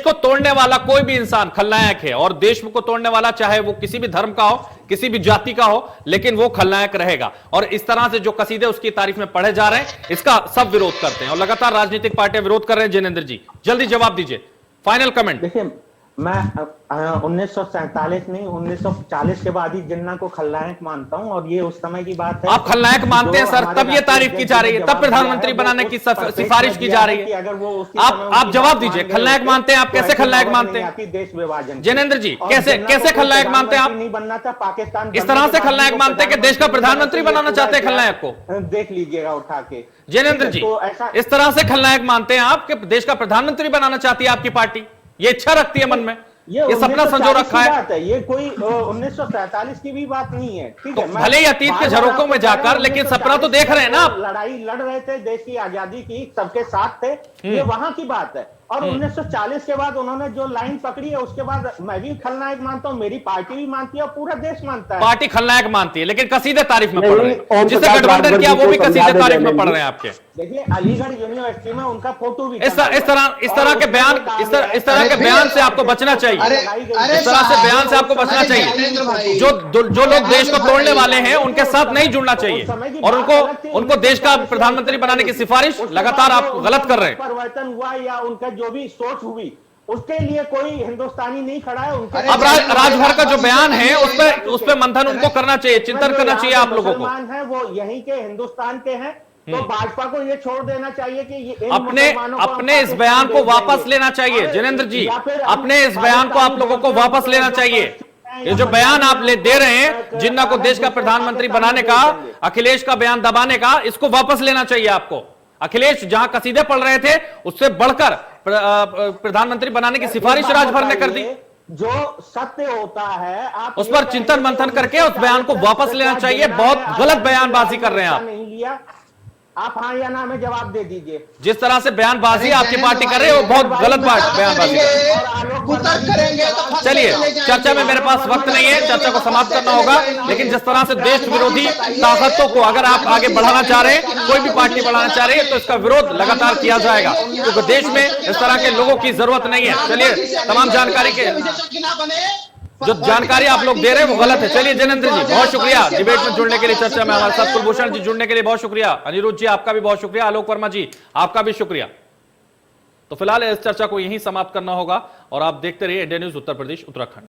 को तोड़ने वाला कोई भी इंसान खलनायक है, और देश को तोड़ने वाला चाहे वो किसी भी धर्म का हो, किसी भी जाति का हो, लेकिन वो खलनायक रहेगा। और इस तरह से जो कसीदे उसकी तारीफ में पढ़े जा रहे हैं, इसका सब विरोध करते हैं और लगातार राजनीतिक पार्टियां विरोध कर रहे हैं। जिनेंद्र जी जल्दी जवाब दीजिए, फाइनल कमेंट।
देखिए मैं 1947 नहीं 1940 के बाद ही जिन्ना को खलनायक मानता हूं, और ये उस समय की बात है।
आप खलनायक मानते हैं सर, तब ये तारीफ की जा रही है, तब प्रधानमंत्री बनाने की सिफारिश की जा रही है।
अगर वो
आप जवाब दीजिए, खलनायक मानते हैं आप, कैसे खलनायक मानते हैं
देश विभाजन?
जिनेंद्र जी कैसे खलनायक मानते हैं आप?
नहीं बनना था पाकिस्तान,
इस तरह से खलनायक मानते हैं कि देश का प्रधानमंत्री बनाना चाहते हैं खलनायक को?
देख लीजिएगा उठा के।
जिनेंद्र जी इस तरह से खलनायक मानते हैं आप कि देश का प्रधानमंत्री बनाना चाहती है आपकी पार्टी, ये इच्छा रखती है मन में, ये सपना संजो रखा है।
ये कोई 1947 की भी बात नहीं है, ठीक है।
भले ही अतीत के झरोकों में जाकर, लेकिन सपना तो देख रहे हैं ना आप।
लड़ाई लड़ रहे थे देश की आजादी की, सबके साथ थे, ये वहां की बात है। और 1940 के बाद उन्होंने जो लाइन पकड़ी है, उसके बाद मैं भी खलनायक मानता हूँ, मेरी पार्टी भी मानती है और पूरा देश मानता है।
पार्टी खलनायक मानती है, लेकिन कसीदे तारीफ में पढ़ रहे हैं, जिससे गठबंधन किया वो भी कसीदे तारीफ में पढ़ रहे हैं आपके।
देखिए अलीगढ़ यूनिवर्सिटी में उनका फोटो भी
इस तरह के बयान से आपको बचना चाहिए। इस तरह से बयान से आपको बचना चाहिए। जो लोग देश को तोड़ने वाले हैं उनके साथ नहीं जुड़ना चाहिए, और उनको देश का प्रधानमंत्री बनाने की सिफारिश लगातार आप गलत कर रहे हैं।
परिवर्तन हुआ या उनका जो भी सोच हुई, उसके लिए कोई हिंदुस्तानी नहीं खड़ा है। उनके
अब राजभर का जो बयान है उस पर मंथन उनको करना चाहिए, चिंतन करना चाहिए आप लोगों को।
है वो यहीं के हिंदुस्तान के हैं, तो भाजपा को ये छोड़ देना चाहिए कि ये
अपने इस बयान को वापस लेना चाहिए। जिनेंद्र जी अपने इस बयान को आप लोगों को वापस लेना चाहिए। ये जो बयान आप दे रहे हैं जिन्ना को देश का प्रधानमंत्री बनाने का, अखिलेश का बयान दबाने का, इसको वापस लेना चाहिए आपको। अखिलेश जहां कसीदे पढ़ रहे थे उससे बढ़कर प्रधानमंत्री बनाने की सिफारिश राजभर ने कर दी।
जो सत्य होता है आप
उस पर चिंतन मंथन करके उस बयान को वापस लेना चाहिए। बहुत गलत बयानबाजी कर रहे हैं आप।
नहीं लिया, आप हाँ या ना में जवाब दे दीजिए।
जिस तरह से बयानबाजी आपकी पार्टी कर रही है वो बहुत गलत बयानबाजी
करेंगे।
चलिए चर्चा में मेरे पास वक्त नहीं है, चर्चा को समाप्त करना होगा, लेकिन जिस तरह से देश विरोधी ताकतों को अगर आप आगे बढ़ाना चाह रहे हैं, कोई भी पार्टी बढ़ाना चाह रही है, तो इसका विरोध लगातार किया जाएगा, क्योंकि देश में इस तरह के लोगों की जरूरत नहीं है। चलिए तमाम जानकारी के जो जानकारी आप लोग दे रहे हैं वो गलत है। चलिए जिनेंद्र जी बहुत शुक्रिया डिबेट में जुड़ने के लिए, चर्चा में हमारे साथ कुलभूषण जी जुड़ने के लिए बहुत शुक्रिया, अनिरुद्ध जी आपका भी बहुत शुक्रिया, आलोक वर्मा जी आपका भी शुक्रिया। तो फिलहाल इस चर्चा को यहीं समाप्त करना होगा और आप देखते रहिए इंडिया न्यूज उत्तर प्रदेश उत्तराखंड।